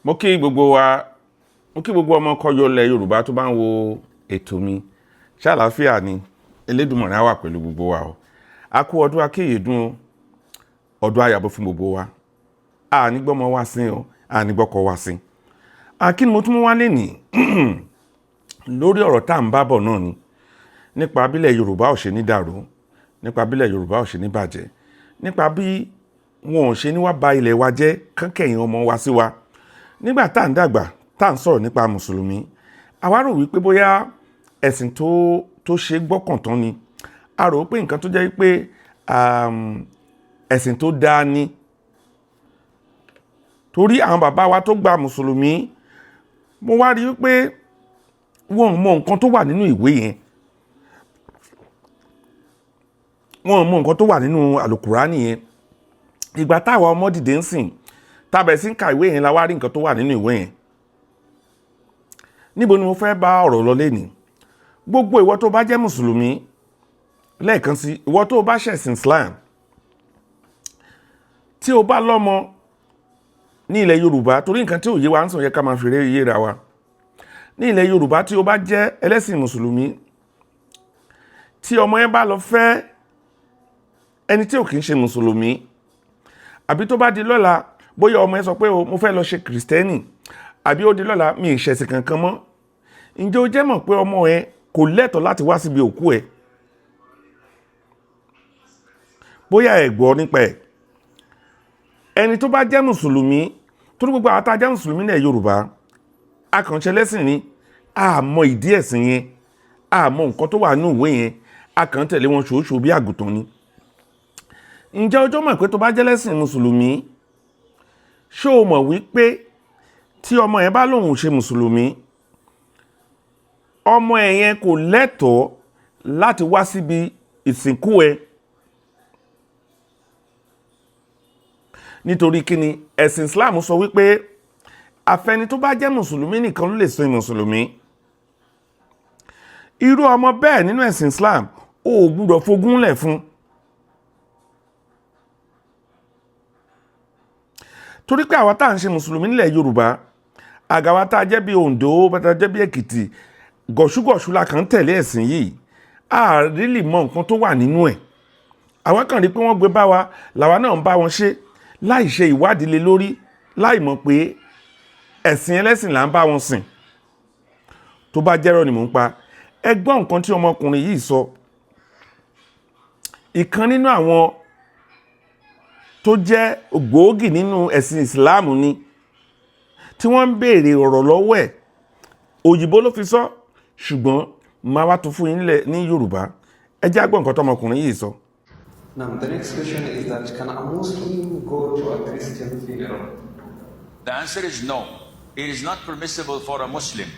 mo kí gbogbo ọmọ kọyọlẹ̀ Yorùbá tó bá ń wo ètò mi ṣàlàáfíà ni Elédùmarè á wà pẹ̀lú gbogbo wa o. A kú ọdún akéyèdún ọdún àyàbọ̀ fún gbogbo wa. A ní gbọ́mọ wá sí o, a ní gbọ́kọ wá sí. Kí ni mo tún mú wá lénìí lórí ọ̀rọ̀ tá à ń bá bọ̀ náà ni nípa bílẹ̀ Yorùbá ò ṣe ní dàrú, nípa bílẹ̀ Yorùbá ò ṣe ní bàjẹ́, nípa bí wọn ò ṣe ní wá ba ilẹ̀ wa jẹ́ kánkẹ̀yìn ọmọ wa sí wa. Nígbà tá à ń dàgbà tá à ń sọ̀rọ̀ nípa mùsùlùmí, àwa rò wípé bóyá ẹ̀sìn tó ṣe gbọ́kàn tán ni. A rò pé nǹkan tó jẹ́ wípé ẹ̀sìn tó dáa ni. Torí àwọn bàbá wa tó gba mùsùlùmí, mo wá rí wípé wọn ò mọ nǹkan tó wà nínú ìwé yẹn. Wọn ò mọ nǹkan tó wà nínú àlùkùránì yẹn. Ìgbà táwa ọmọ dìde ń sìn, tàbẹ̀ sí ń ka ìwé yẹn la wá rí nǹkan tó wà nínú ìwé yẹn. Níbo ni mo fẹ́ bá ọ̀rọ̀ lọ lénìí? Gbogbo ìwọ tó bá jẹ́ mùsùlùmí, lẹ́ẹ̀kan sí, ìwọ tó bá ṣẹ̀sìn Islam, tí o bá lọ́mọ ní ilẹ̀ Yorùbá, torí nǹkan tí ò yé wa ń sọ yẹ ká máa fi ré yéra wa. Ní ilẹ̀ Yorùbá tí o bá jẹ́ ẹlẹ́sìn mùsùlùmí, tí ọmọ yẹn bá lọ fẹ́ ẹni tí ò kìí ṣe mùsùlùmí, àbí tó bá di lọ́la bóyá ọmọ yẹn sọ pé mo fẹ́ lọ ṣe kìrìsìtẹ́nì, àbí ó di lọ́la mi ì ṣẹ̀sìn kankan mọ́, ǹjẹ́ o jẹ́ mọ̀ pé ọmọ ẹ kò lẹ́tọ̀ọ́ láti wá síbi òkú ẹ? Bóyá ẹ gbọ́ nípa ẹ̀. Ẹni tó bá jẹ́ mùsùlùmí, torí gbogbo àwọn tá a jẹ́ mùsùlùmí ní Yorùbá, akànṣe lẹ́sìn ni, a mọ ìdí ẹ̀sìn yẹn, a mọ nǹkan tó wà nínú ìwé yẹn, a kàn tẹ̀lé wọn ṣòóṣòó bí àgùntàn ni. Ǹjẹ́ ọjọ́ mọ̀ pé tó bá jẹ́ lẹ́sìn mùsùlùmí, ṣé o mọ̀ wípé tí ọmọ yẹn bá lòun ṣe mùsùlùmí, ọmọ yẹn kò lẹ́tọ̀ọ́ láti wá síbi ìsìnkú ẹ? Nítorí kíni ẹ̀sìn Islam sọ wípé àfẹni tó bá jẹ́ mùsùlùmí nìkan ló lè sin mùsùlùmí. Irú ọmọ bẹ́ẹ̀ nínú ẹ̀sìn Islam ò gbúdọ̀ fogúnlẹ̀ fún. Torí pé àwa tá à ń ṣe mùsùlùmí nílẹ̀ Yorùbá, àgàwà tá a jẹ́ bí Oǹdó, bá tá a jẹ́ bí Èkìtì, gọ̀ṣúgọ̀ṣú la kàn tẹ̀lé ẹ̀sìn yìí, a really mọ nǹkan tó wà nínú ẹ̀. Àwa kàn rí pé wọ́n gbé bá wa, làwa náà ń bá wọn ṣe, láì ṣe ìwádìí lé lórí, láì mọ̀ pé ẹ̀sìn ẹlẹ́sìn là ń bá wọn sìn. Tó bá jẹ́rọ̀ ni mò ń pa. Ẹ gbọ́ nǹkan tí ọmọkùnrin yìí sọ. Ìkan nínú àwọn tó jẹ́ ògbóògì nínú ẹ̀sìn Islam ni, tí wọ́n ń béèrè ọ̀rọ̀ lọ́wọ́ ẹ̀. Òyìnbó ló fi sọ, ṣùgbọ́n máa wá tún fún yín nílẹ̀ ní Yorùbá. Ẹ jẹ́ á gbọ́ nǹkan tí ọmọkùnrin yìí sọ. Now, the next question is that can a Muslim go to a Christian funeral? The answer is no. It is not permissible for a Muslim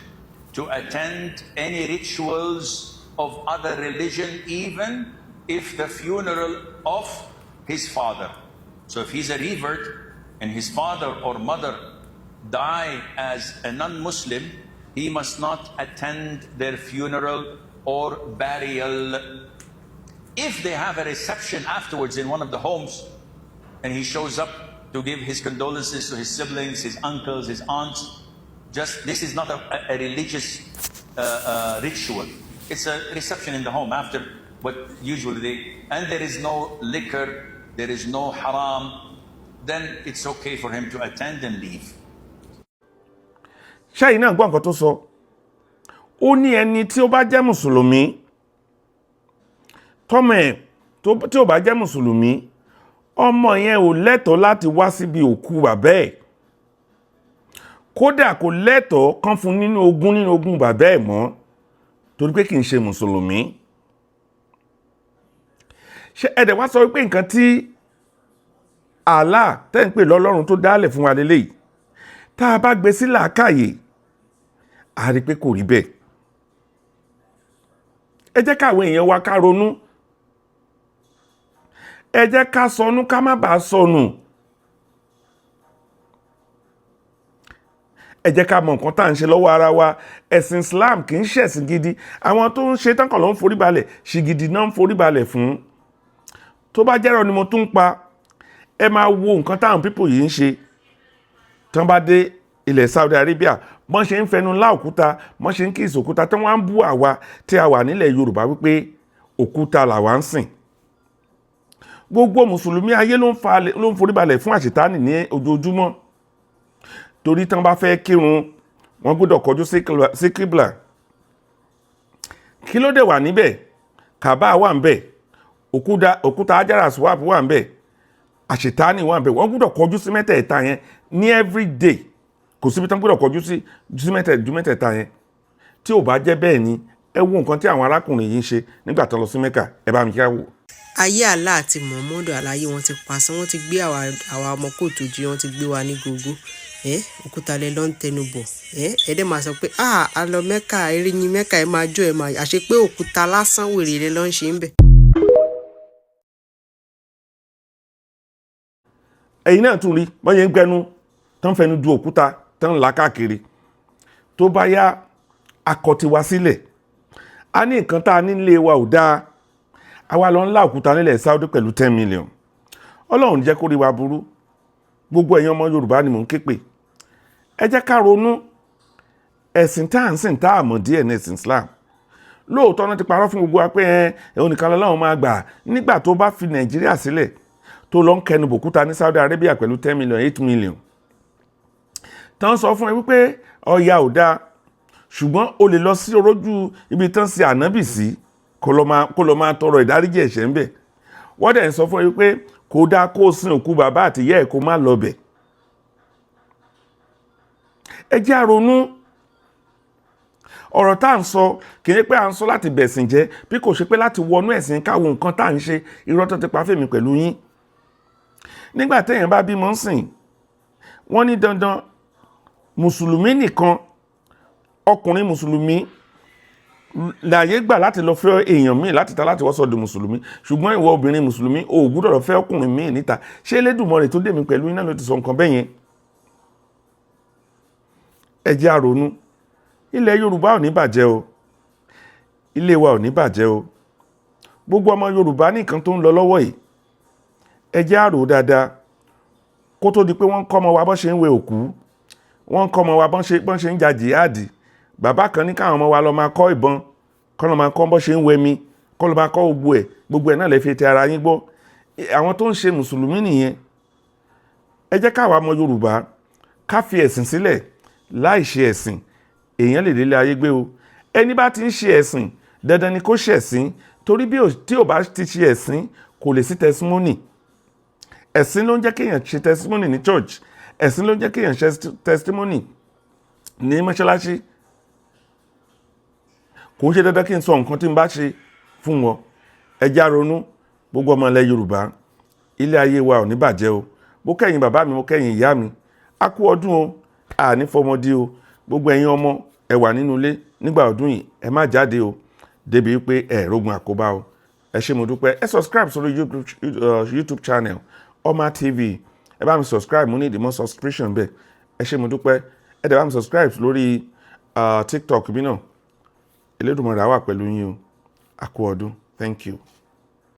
to attend any rituals of other religion, even if the funeral of his father. So if he's a revert and his father or mother die as a non-Muslim, he must not attend their funeral or burial. If they have a reception afterwards in one of the homes and he shows up to give his condolences to his siblings, his uncles, his aunts, this is not a religious ritual. It's a reception in the home after what usually and there is no liquor, there is no haram, then it's okay for him to attend and leave. Ṣáyìn náà gbọ́ nǹkan tó sọ. Ó ní ẹni tí ó bá jẹ́ mùsùlùmí, tọ́mọ ẹ̀ tí ó bá jẹ́ mùsùlùmí, ọmọ yẹn ò lẹ́tọ̀ọ́ láti wá síbi òkú bàbá ẹ̀. Kódà kò lẹ́tọ̀ọ́ kán fún nínú ogún bàbá ẹ̀ mọ́, torí pé kì í ṣe mùsùlùmí. Ṣé ẹ̀dẹ̀ wá sọ wípé nǹkan tí Allah tẹ́ ń pè lọ́lọ́run tó dálẹ̀ fún wa lélẹ́yìí, tá a bá gbé sí làákàyè, a rí pé kò rí bẹ́ẹ̀. Ẹ jẹ́ káwọn èèyàn wa ká ronú. Ẹ jẹ́ ká sọnù ká má bàa sọnù. Ẹ jẹ́ ká mọ nǹkan tá à ń ṣe lọ́wọ́ ara wa. Ẹ̀sìn Islam kì í ṣẹ̀sìn gidi. Àwọn tó ń ṣe tán kàn ló ń forí balẹ̀, ṣìgìdì náà ń forí balẹ̀ fún. Tó bá jẹ́rọ ni mo tún pa, ẹ máa wo nǹkan táwọn pípò yìí ń ṣe. Tán bá dé ilẹ̀ Saudi Arabia bọ́n ṣe ń fẹnu lá òkúta bọ́n ṣe ń kíìsì òkúta tí wọ́n á ń bú àwa tí a wà nílẹ̀ Yorùbá wípé òkúta làwa ń sìn. Gbogbo mùsùlùmí ayé ló ń foríbalẹ̀ fún àṣetánì ní ojoojúmọ́ torí tán bá fẹ́ kírun wọ́n gbọ́dọ̀ kọjú sí kíbla. Kí ló dé wà níbẹ̀? Kàbá wà ń bẹ̀, òkúta Hajar Aswad wà ń bẹ̀, àṣetánì wà ń bẹ̀. Wọ́n gbọ́dọ̀ kọjú sí mẹ́tẹ̀ẹ̀ta yẹn ní every day. Kò síbi tán gbọ́dọ̀ kọjú sí ju mẹ́tẹ̀ẹ̀ta yẹn. Tí ò bá jẹ́ bẹ́ẹ̀ ni ẹ wo nǹkan tí àwọn arákùnrin yìí ń ṣe nígbà tán lọ sí Mẹ́kà. Ẹ bá mi kí á wò. Ayé Allah àti Muhammadu aláyé wọn ti pàṣẹ, wọn ti gbé àwa ọmọ kóòtù jí, wọn ti gbé wa ní gógó. Òkúta lẹ lọ ń tẹnu bọ̀. Ẹdẹ máa sọ pé a lọ Mẹ́kà, eréyìn Mẹ́kà ẹ máa jó ẹ máa àṣẹ pé òkúta lásán wèrè lẹ lọ ń ṣe ń bẹ̀. Ẹ̀yin náà tún rí wọ́n yẹn ń gbẹnu tán fẹnu du òkúta tán là káàkiri. Tó bá yá akọ ti wá sílẹ̀. A ní nǹkan tá a nílé wa ò dáa. Àwa lọ ń lá òkúta nílẹ̀ Saudi pẹ̀lú 10 million. Ọlọ́run jẹ́ kó rí wa burú. Gbogbo ẹ̀yin ọmọ Yorùbá ni mò ń ké pè. Ẹ jẹ́ ká ronú. Ẹ̀sìn tá à ń sìn tá à mọ̀ díẹ̀ ní ẹ̀sìn Islam. Lóòótọ́ náà ti parọ́ fún gbogbo wa pé ẹ̀hún nìkan lọ́lọ́run máa gbà. Nígbà tó bá fi Nàìjíríà sílẹ̀ tó lọ ń kẹnu bòkúta ní Saudi Arabia pẹ̀lú 10 million 8 million. Tán sọ fún ẹ wípé ọya ò dáa ṣùgbọ́n o lè lọ sí orójú ibi tán sí ànábì sí kó lọ máa tọrọ ìdáríjì ẹ̀ṣẹ̀ ń bẹ̀. Wọ́n dẹ̀ ń sọ fún ẹ wípé kò dáa kó sin òkú bàbá àti ìyá ẹ̀ kó má lọ bẹ̀. Ẹ jẹ́ á ronú. Ọ̀rọ̀ tá à ń sọ kì í pé à ń sọ láti bẹ̀sìn jẹ́ bí kò ṣe pé láti wọnú ẹ̀sìn káwọn nǹkan tá à ń ṣe irọ́ tó ti pa fèmí pẹ̀lú yín. Nígbà téèyàn bá bímọ ń sìn wọ́n ní dandan mùsùlùmí nìkan, ọkùnrin mùsùlùmí láyé gbà láti lọ fẹ́ èèyàn míì láti wá sọ di mùsùlùmí, ṣùgbọ́n ìwọ obìnrin mùsùlùmí ò gbọ́dọ̀ lọ fẹ́ ọkùnrin míì níta. Ṣé Elédùmarè tó dé mi pẹ̀lú iná ló ti sọ nǹkan bẹ́ẹ̀ yẹn? Ẹ jẹ́ á ronú. Ilẹ̀ Yorùbá ò ní bàjẹ́ o. Ilé wa ò ní bàjẹ́ o. Gbogbo ọmọ Yorùbá ní nǹkan tó ń lọ lọ́wọ́ yìí. Ẹ jẹ́ á rò dáadáa kó tó di pé wọ́n kọ́ ọmọ wa bọ́n ṣe ń wẹ òkú. Wọ́n kọ́ ọmọ wa bọ́n ṣe ń ja jihadi. Bàbá kan ní káwọn ọmọ wa lọ máa kọ́ ìbọn, kọ́ lọ máa kọ́ bọ́n ṣe ń wẹmi, kọ́ lọ máa kọ́ gbogbo ẹ̀ náà lè fi ti ara yín gbọ́. Àwọn tó ń ṣe mùsùlùmí nìyẹn. Ẹ jẹ́ káwa ọmọ Yorùbá ká fi ẹ̀sìn sílẹ̀. Láì ṣe ẹ̀sìn èèyàn lè délé ayé gbé o. Ẹni bá ti ń ṣe ẹ̀sìn dandan ni kó ṣẹ̀sìn torí tí ò bá ti ṣe ẹ̀sìn kò lè sí testimony. Ẹ̀sìn ló ń jẹ́ kéèyàn ṣe testimony ní church. Ẹ̀sìn ló ń jẹ́ kéèyàn ṣe testimony ní mọ́ṣáláṣí. Kò ń ṣe dandan kí n sọ nǹkan tí n bá ṣe fún wọn. Ẹ jẹ́ á ronú. Gbogbo ọmọ ilẹ̀ Yorùbá, ilé ayé wa ò ní bàjẹ́ o. Mo kẹ́yìn bàbá mi, mo kẹ́yìn ìyá mi. A kú ọdún o. A ní fọmọdé o. Gbogbo ẹ̀yin ọmọ ẹ wà nínú ilé nígbà ọdún yìí ẹ má jáde o. Débi pé ẹ rógun àkóbá o. Ẹ ṣé mo dúpẹ́. Ẹ subscribe sórí YouTube channel Oma TV. Ẹ bá mi subscribe, mo ní ìdí mọ́ subscription bẹ́ẹ̀. Ẹ ṣé mo dúpẹ́. Ẹ dẹ̀ bá mi subscribe lórí TikTok bí náà. Elédùmarè á wà pẹ̀lú yín o. A kú ọdún. Thank you.